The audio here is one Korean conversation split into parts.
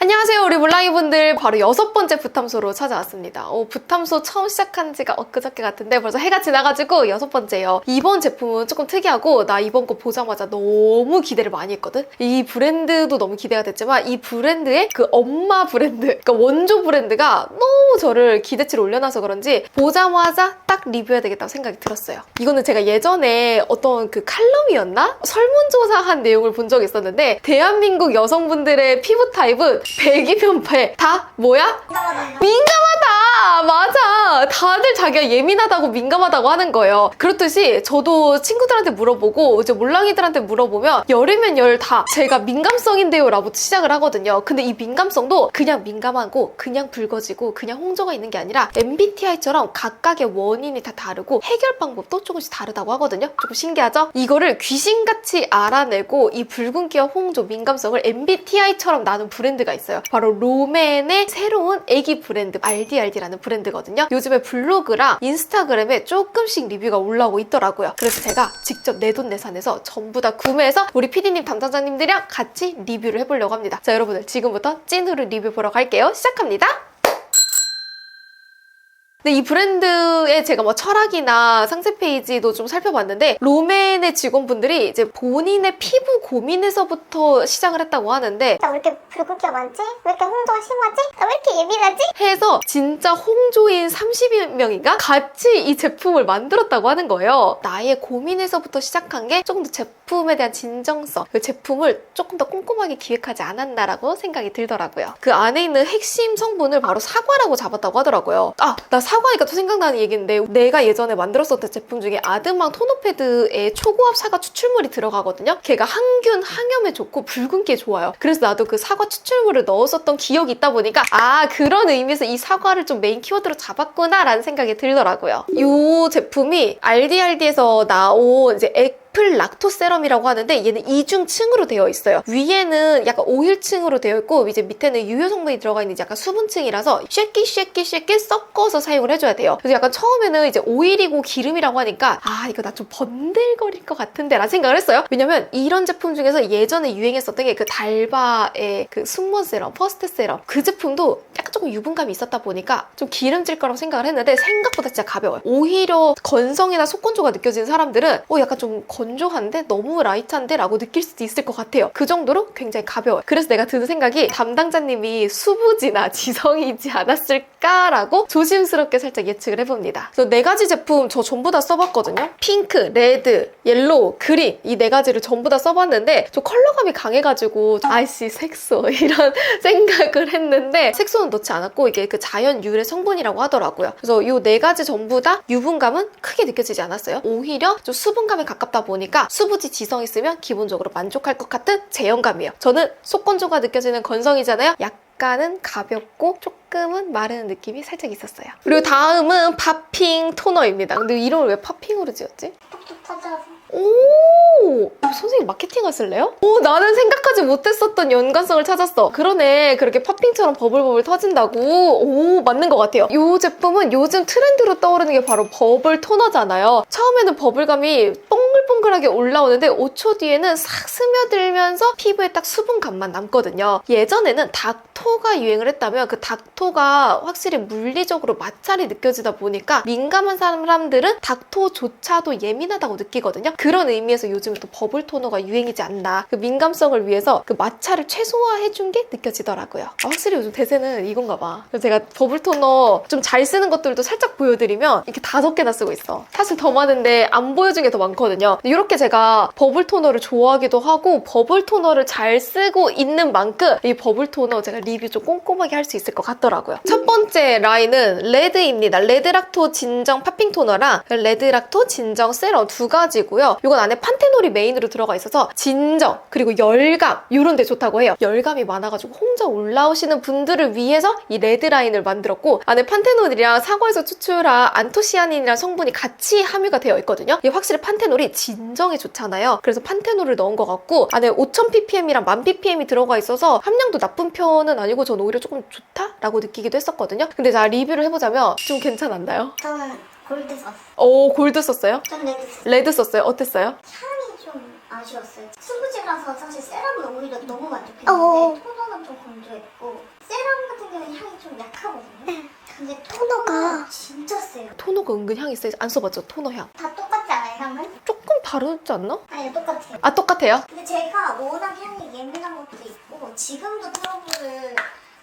안녕하세요 우리 몰랑이분들. 바로 6번째 붓탐소로 찾아왔습니다. 붓탐소 처음 시작한 지가 엊그저께 같은데 벌써 해가 지나가지고 6번째예요. 이번 제품은 조금 특이하고 나 이번 거 보자마자 너무 기대를 많이 했거든. 이 브랜드도 너무 기대가 됐지만 이 브랜드의 그 엄마 브랜드, 그러니까 원조 브랜드가 너무 저를 기대치를 올려놔서 그런지 보자마자 딱 리뷰해야 되겠다고 생각이 들었어요. 이거는 제가 예전에 어떤 그 칼럼이었나? 설문조사한 내용을 본 적이 있었는데 대한민국 여성분들의 피부 타입은 100이면 100 다 뭐야? 민감하다! 맞아! 다들 자기가 예민하다고 민감하다고 하는 거예요. 그렇듯이 저도 친구들한테 물어보고 이제 몰랑이들한테 물어보면 열이면 열 다 제가 민감성인데요 라고 시작을 하거든요. 근데 이 민감성도 그냥 민감하고 그냥 붉어지고 그냥 홍조가 있는 게 아니라 MBTI처럼 각각의 원인이 다 다르고 해결 방법도 조금씩 다르다고 하거든요. 조금 신기하죠? 이거를 귀신같이 알아내고 이 붉은기와 홍조, 민감성을 MBTI처럼 나눈 브랜드가 있어요. 바로 롬앤의 새로운 애기 브랜드 RDRD라는 브랜드거든요. 요즘에 블로그랑 인스타그램에 조금씩 리뷰가 올라오고 있더라고요. 그래서 제가 직접 내돈내산해서 전부 다 구매해서 우리 PD님 담당자님들이랑 같이 리뷰를 해보려고 합니다. 자, 여러분들 지금부터 찐으로 리뷰 보러 갈게요. 시작합니다. 근데 이 브랜드의 제가 뭐 철학이나 상세 페이지도 좀 살펴봤는데 롬앤의 직원분들이 이제 본인의 피부 고민에서부터 시작을 했다고 하는데 나 왜 이렇게 붉은기가 많지? 왜 이렇게 홍조가 심하지? 나 왜 이렇게 예민하지? 해서 진짜 홍조인 30명인가? 같이 이 제품을 만들었다고 하는 거예요. 나의 고민에서부터 시작한 게 조금 더 제품에 대한 진정성, 그 제품을 조금 더 꼼꼼하게 기획하지 않았나라고 생각이 들더라고요. 그 안에 있는 핵심 성분을 바로 사과라고 잡았다고 하더라고요. 나 사과니까 또 생각나는 얘기인데 내가 예전에 만들었었던 제품 중에 아드망 토너 패드에 초고압 사과 추출물이 들어가거든요. 걔가 항균, 항염에 좋고 붉은기에 좋아요. 그래서 나도 그 사과 추출물을 넣었었던 기억이 있다 보니까 그런 의미에서 이 사과를 좀 메인 키워드로 잡았구나 라는 생각이 들더라고요. 이 제품이 RDRD에서 나온 이제 애플 락토 세럼이라고 하는데 얘는 이중층으로 되어 있어요. 위에는 약간 오일층으로 되어 있고 이제 밑에는 유효 성분이 들어가 있는 약간 수분층이라서 쉐끼 섞어서 사용을 해줘야 돼요. 그래서 약간 처음에는 이제 오일이고 기름이라고 하니까 이거 나 좀 번들거릴 것 같은데 라는 생각을 했어요. 왜냐면 이런 제품 중에서 예전에 유행했었던 게 그 달바의 그 순모 세럼, 퍼스트 세럼 그 제품도 약간 조금 유분감이 있었다 보니까 좀 기름질 거라고 생각을 했는데 생각보다 진짜 가벼워요. 오히려 건성이나 속건조가 느껴지는 사람들은 약간 좀 건조한데 너무 라이트한데 라고 느낄 수도 있을 것 같아요. 그 정도로 굉장히 가벼워요. 그래서 내가 드는 생각이 담당자님이 수부지나 지성이지 않았을까라고 조심스럽게 살짝 예측을 해봅니다. 그래서 4가지 제품 저 전부 다 써봤거든요. 핑크, 레드, 옐로우, 그린 이 4가지를 전부 다 써봤는데 저 컬러감이 강해가지고 아이씨 색소 이런 생각을 했는데 색소는 넣지 않았고 이게 그 자연 유래 성분이라고 하더라고요. 그래서 이 4가지 전부 다 유분감은 크게 느껴지지 않았어요. 오히려 좀 수분감에 가깝다 보니까 수부지 지성 있으면 기본적으로 만족할 것 같은 제형감이에요. 저는 속건조가 느껴지는 건성이잖아요. 약간은 가볍고 조금은 마르는 느낌이 살짝 있었어요. 그리고 다음은 팝핑 토너입니다. 근데 이름을 왜 팝핑으로 지었지? 톡톡 찾아서. 오! 선생님 마케팅 하실래요? 나는 생각하지 못했었던 연관성을 찾았어. 그러네. 그렇게 팝핑처럼 버블버블 터진다고. 맞는 것 같아요. 이 제품은 요즘 트렌드로 떠오르는 게 바로 버블 토너잖아요. 처음에는 버블감이 뽕글뽕글하게 올라오는데 5초 뒤에는 싹 스며들면서 피부에 딱 수분감만 남거든요. 예전에는 닥토가 유행을 했다면 그 닥토가 확실히 물리적으로 마찰이 느껴지다 보니까 민감한 사람들은 닥토조차도 예민하다고 느끼거든요. 그런 의미에서 요즘 또 버블 토너가 유행이지 않나. 그 민감성을 위해서 그 마찰을 최소화해준 게 느껴지더라고요. 확실히 요즘 대세는 이건가 봐. 그래서 제가 버블 토너 좀 잘 쓰는 것들도 살짝 보여드리면 이렇게 5개나 쓰고 있어. 사실 더 많은데 안 보여준 게 더 많거든요. 이렇게 제가 버블 토너를 좋아하기도 하고 버블 토너를 잘 쓰고 있는 만큼 이 버블 토너 제가 리뷰 좀 꼼꼼하게 할 수 있을 것 같더라고요. 첫 번째 라인은 레드입니다. 레드락토 진정 팝핑 토너랑 레드락토 진정 세럼 2가지고요. 이건 안에 판테놀이 메인으로 들어가 있어서 진정 그리고 열감 이런 데 좋다고 해요. 열감이 많아가지고 홍조 올라오시는 분들을 위해서 이 레드 라인을 만들었고 안에 판테놀이랑 사과에서 추출한 안토시아닌이라는 성분이 같이 함유가 되어 있거든요. 이게 확실히 판테놀이 진정에 좋잖아요. 그래서 판테놀을 넣은 것 같고 안에 5000ppm이랑 1000ppm이 들어가 있어서 함량도 나쁜 편은 아니고 저는 오히려 조금 좋다라고 느끼기도 했었거든요. 근데 자 리뷰를 해보자면 좀 괜찮았나요? 저는 골드 썼어. 골드 썼어요? 전 레드 썼어. 레드 썼어요? 어땠어요? 향이 좀 아쉬웠어요. 수부지라서 사실 세럼은 오히려 너무 어. 만족했는데 토너는 좀 건조했고 세럼 같은 경우는 향이 좀 약하거든요. 근데 토너가 진짜 세요. 토너가 은근 향이 세지. 안 써봤죠? 토너 향. 다 똑같지 않아요, 향은? 조금 다르지 않나? 아니, 똑같아요. 아, 똑같아요? 근데 제가 워낙 향이 예민한 것도 있고 지금도 트러블을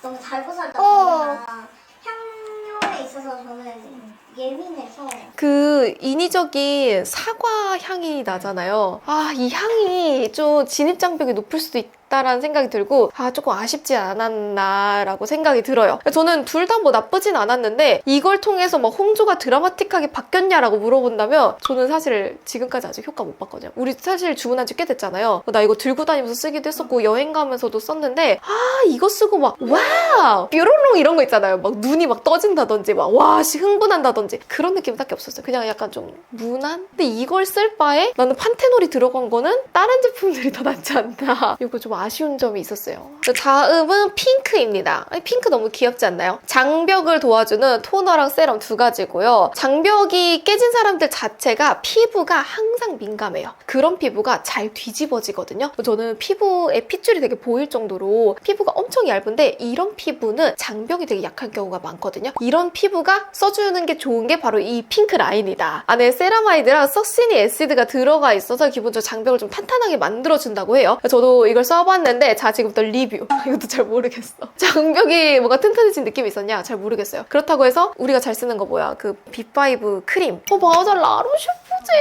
너무 달고 살다 보니까 향료에 있어서 저는 예민해서 그 인위적인 사과 향이 나잖아요. 아, 이 향이 좀 진입장벽이 높을 수도 있다라는 생각이 들고 조금 아쉽지 않았나라고 생각이 들어요. 저는 둘 다 뭐 나쁘진 않았는데 이걸 통해서 막 홍조가 드라마틱하게 바뀌었냐라고 물어본다면 저는 사실 지금까지 아직 효과 못 봤거든요. 우리 사실 주문한 지 꽤 됐잖아요. 나 이거 들고 다니면서 쓰기도 했었고 여행 가면서도 썼는데 이거 쓰고 막 와우 뾰로롱 이런 거 있잖아요. 막 눈이 막 떠진다든지 막 와씨 흥분한다든지 그런 느낌이 딱히 없었어요. 그냥 약간 좀 무난? 근데 이걸 쓸 바에 나는 판테놀이 들어간 거는 다른 제품들이 더 낫지 않나. 이거 좀 아쉬운 점이 있었어요. 다음은 핑크입니다. 핑크 너무 귀엽지 않나요? 장벽을 도와주는 토너랑 세럼 두 가지고요. 장벽이 깨진 사람들 자체가 피부가 항상 민감해요. 그런 피부가 잘 뒤집어지거든요. 저는 피부에 핏줄이 되게 보일 정도로 피부가 엄청 얇은데 이런 피부는 장벽이 되게 약한 경우가 많거든요. 이런 피부가 써주는 게 좋은 게 바로 이 핑크 라인이다. 안에 세라마이드랑 석시니 애시드가 들어가 있어서 기본적으로 장벽을 좀 탄탄하게 만들어준다고 해요. 저도 이걸 써봤는데 자 지금부터 리뷰. 이것도 잘 모르겠어. 장벽이 뭔가 튼튼해진 느낌이 있었냐? 잘 모르겠어요. 그렇다고 해서 우리가 잘 쓰는 거 뭐야? 그 B5 크림. 맞아 라로슈프지.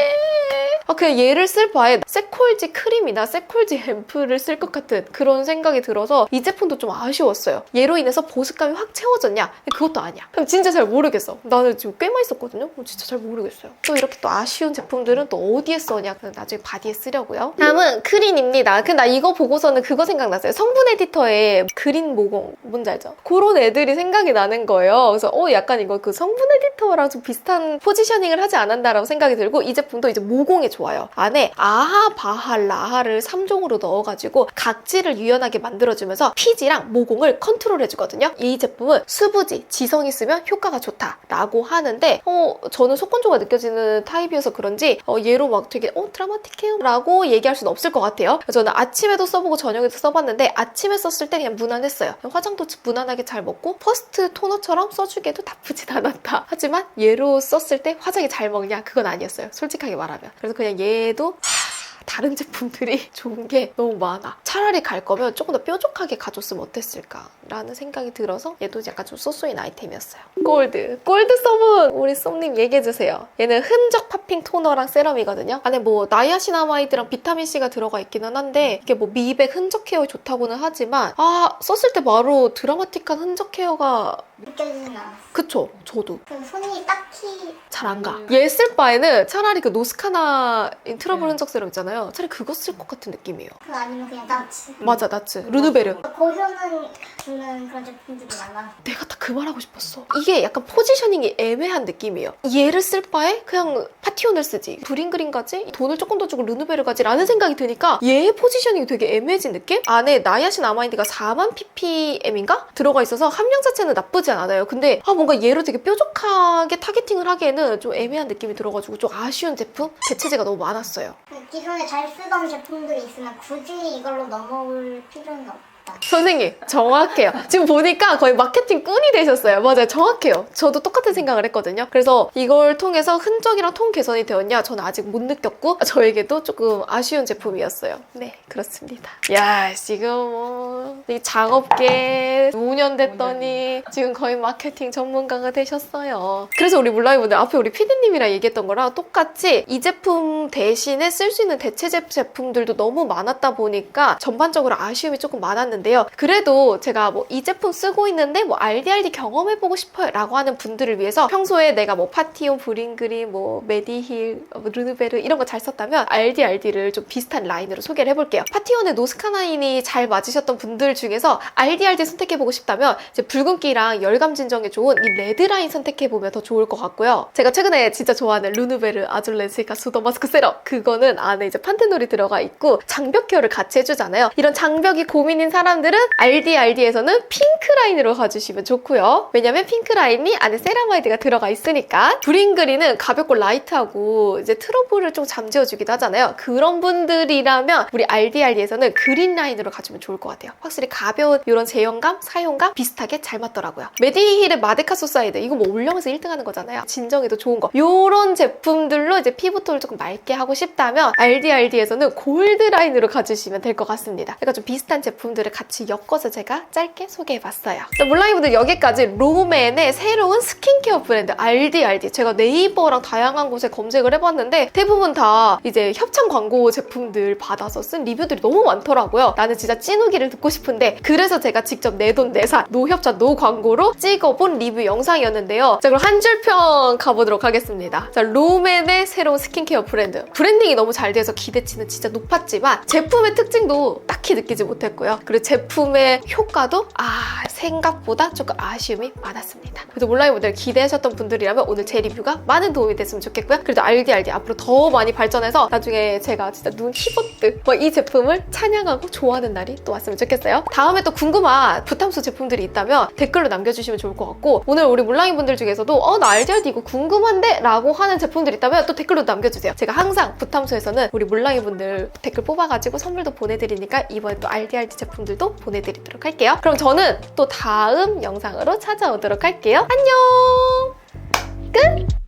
그냥 얘를 쓸 바에 세콜지 크림이나 세콜지 앰플을 쓸 것 같은 그런 생각이 들어서 이 제품도 좀 아쉬웠어요. 얘로 인해서 보습감이 확 채워졌냐? 그것도 아니야. 진짜 잘 모르겠어. 나는 지금 꽤 많이 썼거든요? 진짜 잘 모르겠어요. 또 이렇게 또 아쉬운 제품들은 또 어디에 써냐? 나중에 바디에 쓰려고요. 다음은 크린입니다. 근데 나 이거 보고서는 그거 생각났어요. 성분 에디터에 그린 모공 뭔지 알죠? 그런 애들이 생각이 나는 거예요. 그래서 약간 이거 그 성분 에디터랑 좀 비슷한 포지셔닝을 하지 않았나라고 생각이 들고 이 제품도 이제 모공에 좋아요. 안에 아하, 바할, 라하를 3종으로 넣어가지고 각질을 유연하게 만들어주면서 피지랑 모공을 컨트롤해주거든요. 이 제품은 수부지, 지성이 쓰면 효과가 좋다라고 하는데 저는 속건조가 느껴지는 타입이어서 그런지 얘로 막 되게 드라마틱해요 라고 얘기할 수는 없을 것 같아요. 저는 아침에도 써보고 저녁에도 써봤는데 아침에 썼을 때 그냥 무난했어요. 화장도 무난하게 잘 먹고 퍼스트 토너처럼 써주기에도 나쁘진 않았다. 하지만 얘로 썼을 때 화장이 잘 먹냐? 그건 아니었어요. 솔직하게 말하면. 그래서 그냥 얘도 다른 제품들이 좋은 게 너무 많아. 차라리 갈 거면 조금 더 뾰족하게 가줬으면 어땠을까라는 생각이 들어서 얘도 약간 좀 쏘쏘인 아이템이었어요. 골드 써본 우리 쏨님 얘기해주세요. 얘는 흔적 파핑 토너랑 세럼이거든요. 안에 뭐 나이아신아마이드랑 비타민C가 들어가 있기는 한데 이게 뭐 미백 흔적 케어에 좋다고는 하지만 썼을 때 바로 드라마틱한 흔적 케어가 느껴지진 않았어요. 그쵸? 저도 그 손이 딱히 잘 안 가. 얘 쓸 바에는 차라리 그 노스카나 트러블 흔적 세럼 있잖아요. 차라리 그거 쓸 것 같은 느낌이에요. 그 아니면 그냥 나츠. 맞아, 나츠. 르누베르. 고효는 주는 그런 제품들이 많아. 내가 딱 그 말하고 싶었어. 이게 약간 포지셔닝이 애매한 느낌이에요. 얘를 쓸 바에 그냥 파티온을 쓰지. 브링그린 가지? 돈을 조금 더 주고 르누베르 가지? 라는 생각이 드니까 얘의 포지셔닝이 되게 애매해진 느낌? 안에 나이아신 아마이드가 4만 ppm인가? 들어가 있어서 함량 자체는 나쁘지 않아요. 근데 뭔가 얘로 되게 뾰족하게 타겟팅을 하기에는 좀 애매한 느낌이 들어가지고 좀 아쉬운 제품? 대체제가 너무 많았어요. 기존에 잘 쓰던 제품들이 있으면 굳이 이걸로 넘어올 필요는 없다. 선생님 정확해요. 지금 보니까 거의 마케팅 꾼이 되셨어요. 맞아요. 정확해요. 저도 똑같은 생각을 했거든요. 그래서 이걸 통해서 흔적이랑 톤 개선이 되었냐? 저는 아직 못 느꼈고 저에게도 조금 아쉬운 제품이었어요. 네, 그렇습니다. 야, 지금 이 작업계 5년 됐더니 지금 거의 마케팅 전문가가 되셨어요. 그래서 우리 물라이분들 앞에 우리 피디님이랑 얘기했던 거랑 똑같이 이 제품 대신에 쓸 수 있는 대체 제품들도 너무 많았다 보니까 전반적으로 아쉬움이 조금 많았는데요. 그래도 제가 뭐 이 제품 쓰고 있는데 뭐 RDRD 경험해보고 싶어요 라고 하는 분들을 위해서 평소에 내가 뭐 파티온, 브링그린, 뭐 메디힐, 르누베르 이런 거 잘 썼다면 RDRD를 좀 비슷한 라인으로 소개를 해볼게요. 파티온의 노스카나인이 잘 맞으셨던 분들 중에서 RDRD 선택해보고 싶다 싶다면 이제 붉은기랑 열감 진정에 좋은 이 레드라인 선택해보면 더 좋을 것 같고요. 제가 최근에 진짜 좋아하는 르누베르 아줄렌시카 수더 마스크 세럼, 그거는 안에 이제 판테놀이 들어가 있고 장벽 케어를 같이 해주잖아요. 이런 장벽이 고민인 사람들은 RD에서는 핑크 라인으로 가주시면 좋고요. 왜냐면 핑크 라인이 안에 세라마이드가 들어가 있으니까. 브링그린은 가볍고 라이트하고 이제 트러블을 좀 잠재워주기도 하잖아요. 그런 분들이라면 우리 RD에서는 그린 라인으로 가주면 좋을 것 같아요. 확실히 가벼운 이런 제형감, 사용감 비슷하게 잘 맞더라고요. 메디힐의 마데카 소사이드, 이거 뭐 올영에서 1등 하는 거잖아요. 진정에도 좋은 거. 요런 제품들로 이제 피부톤을 조금 맑게 하고 싶다면 RD에서는 골드 라인으로 가주시면 될 것 같습니다. 그러니까 좀 비슷한 제품들을 같이 엮어서 제가 짧게 소개해봤어요. 몰랑이분들, 여기까지 롬앤의 새로운 스킨케어 브랜드 RD. 제가 네이버랑 다양한 곳에 검색을 해봤는데 대부분 다 이제 협찬 광고 제품들 받아서 쓴 리뷰들이 너무 많더라고요. 나는 진짜 찐후기를 듣고 싶은데, 그래서 제가 직접 내돈 내산 노협찬 노광고로 찍어본 리뷰 영상이었는데요. 자, 그럼 한 줄 평 가보도록 하겠습니다. 자, 롬앤의 새로운 스킨케어 브랜드. 브랜딩이 너무 잘 돼서 기대치는 진짜 높았지만 제품의 특징도 딱히 느끼지 못했고요. 그리고 제품의 효과도 생각보다 조금 아쉬움이 많았습니다. 그래서 몰랑이분들 기대하셨던 분들이라면 오늘 제 리뷰가 많은 도움이 됐으면 좋겠고요. 그래도 RD 앞으로 더 많이 발전해서 나중에 제가 진짜 눈 히버뜨 이 제품을 찬양하고 좋아하는 날이 또 왔으면 좋겠어요. 다음에 또 궁금한 부탐소 제품들이 있다면 댓글로 남겨주시면 좋을 것 같고, 오늘 우리 몰랑이분들 중에서도 나 RD 이거 궁금한데? 라고 하는 제품들 있다면 또 댓글로 남겨주세요. 제가 항상 부탐소에서는 우리 몰랑이분들 댓글 뽑아가지고 선물도 보내드리니까 이번에 또 RD 제품들도 보내드리도록 할게요. 그럼 저는 또 다음 영상으로 찾아오도록 할게요. 안녕! 끝!